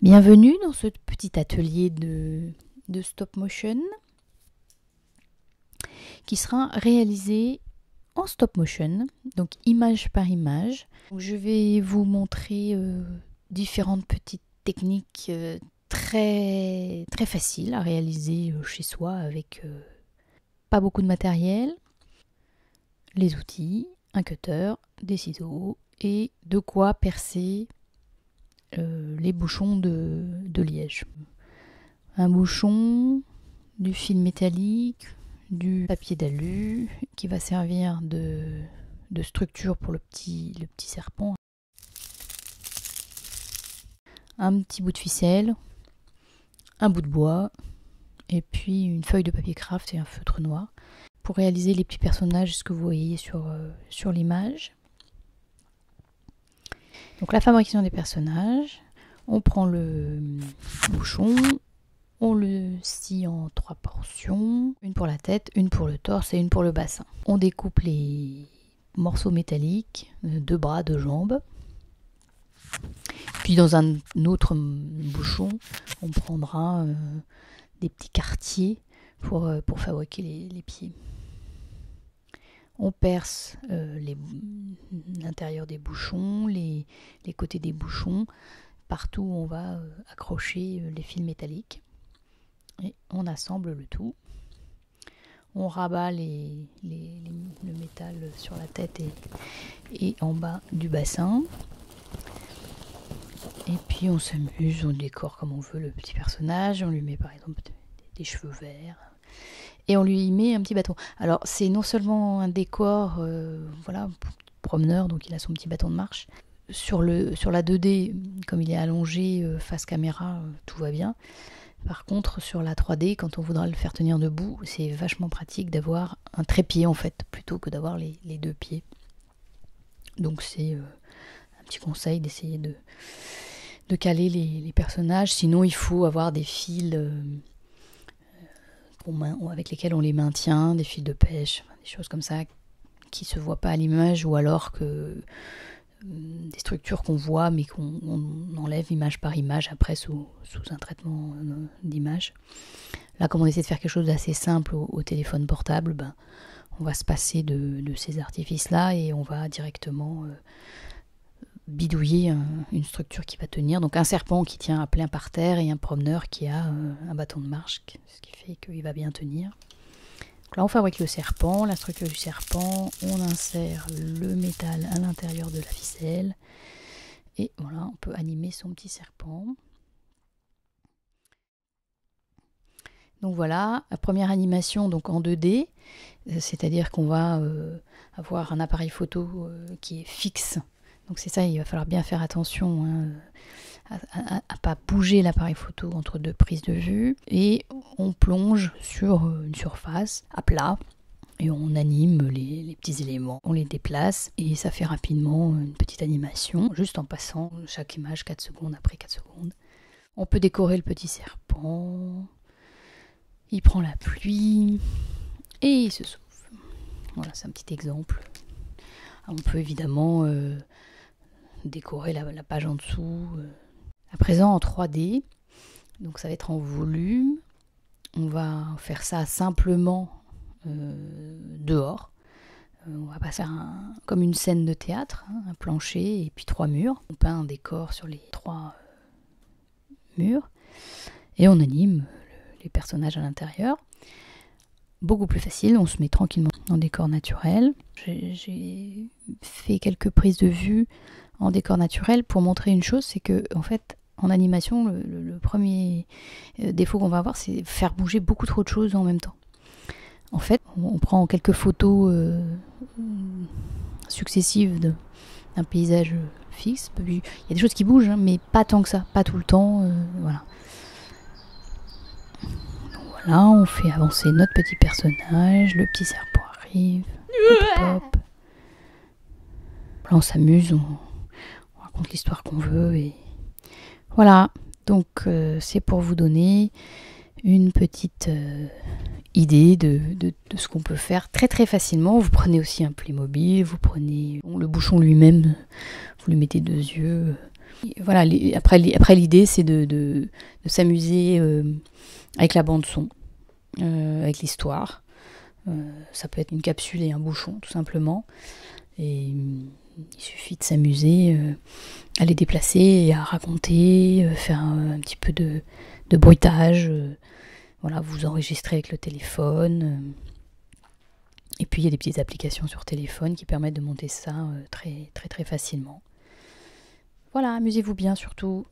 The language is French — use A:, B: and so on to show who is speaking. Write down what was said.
A: Bienvenue dans ce petit atelier de stop motion qui sera réalisé en stop motion, donc image par image. Donc, je vais vous montrer différentes petites techniques très faciles à réaliser chez soi avec pas beaucoup de matériel, les outils, un cutter, des ciseaux et de quoi percer les bouchons de liège. Un bouchon, du fil métallique, du papier d'alu qui va servir de structure pour le petit serpent. Un petit bout de ficelle, un bout de bois et puis une feuille de papier craft et un feutre noir pour réaliser les petits personnages, ce que vous voyez sur l'image. Donc la fabrication des personnages, on prend le bouchon, on le scie en 3 portions, une pour la tête, une pour le torse et une pour le bassin. On découpe les morceaux métalliques, 2 bras, 2 jambes. Puis dans un autre bouchon, on prendra des petits quartiers pour fabriquer les pieds. On perce l'intérieur des bouchons, les côtés des bouchons, partout où on va accrocher les fils métalliques. Et on assemble le tout. On rabat le métal sur la tête et en bas du bassin. Et puis on s'amuse, on décore comme on veut le petit personnage. On lui met par exemple des cheveux verts. Et on lui met un petit bâton. Alors c'est non seulement un décor, voilà, promeneur, donc il a son petit bâton de marche. Sur la 2D, comme il est allongé face caméra, tout va bien. Par contre, sur la 3D, quand on voudra le faire tenir debout, c'est vachement pratique d'avoir un trépied en fait, plutôt que d'avoir les 2 pieds. Donc c'est un petit conseil d'essayer de caler les personnages. Sinon, il faut avoir des fils avec lesquels on les maintient, des fils de pêche, des choses comme ça qui ne se voient pas à l'image, ou alors que des structures qu'on voit mais qu'on enlève image par image après sous un traitement d'image. Là, comme on essaie de faire quelque chose d'assez simple au téléphone portable, on va se passer de ces artifices-là et on va directement bidouiller une structure qui va tenir. Donc un serpent qui tient à plein par terre et un promeneur qui a un bâton de marche, ce qui fait qu'il va bien tenir. Donc là, on fabrique le serpent, la structure du serpent, on insère le métal à l'intérieur de la ficelle et voilà, on peut animer son petit serpent. Donc voilà, la première animation donc en 2D, c'est-à-dire qu'on va avoir un appareil photo qui est fixe. Donc c'est ça, il va falloir bien faire attention à ne pas bouger l'appareil photo entre 2 prises de vue. Et on plonge sur une surface à plat et on anime les petits éléments. On les déplace et ça fait rapidement une petite animation, juste en passant chaque image 4 secondes après 4 secondes. On peut décorer le petit serpent. Il prend la pluie et il se sauve. Voilà, c'est un petit exemple. On peut évidemment décorer la page en dessous. À présent en 3D, donc ça va être en volume. On va faire ça simplement dehors. On va pas faire comme une scène de théâtre, un plancher et puis 3 murs. On peint un décor sur les 3 murs et on anime les personnages à l'intérieur. Beaucoup plus facile, on se met tranquillement en décor naturel. J'ai fait quelques prises de vue en décor naturel pour montrer une chose, c'est que en fait en animation le premier défaut qu'on va avoir, c'est faire bouger beaucoup trop de choses en même temps. En fait, on prend quelques photos successives d'un paysage fixe. Il y a des choses qui bougent, mais pas tant que ça, pas tout le temps. Voilà. Donc voilà, on fait avancer notre petit personnage, le petit serpent arrive, hop, hop. Là, on s'amuse, on raconte l'histoire qu'on veut et voilà. Donc c'est pour vous donner une petite idée de ce qu'on peut faire très facilement. Vous prenez aussi un Playmobil, vous prenez le bouchon lui-même, vous lui mettez 2 yeux. voilà, après l'idée, c'est de s'amuser avec la bande son, avec l'histoire. Ça peut être une capsule et un bouchon, tout simplement. Et il suffit de s'amuser à les déplacer et à raconter, faire un petit peu de bruitage. Voilà, vous enregistrez avec le téléphone. Et puis il y a des petites applications sur téléphone qui permettent de monter ça très très très facilement. Voilà, amusez-vous bien surtout.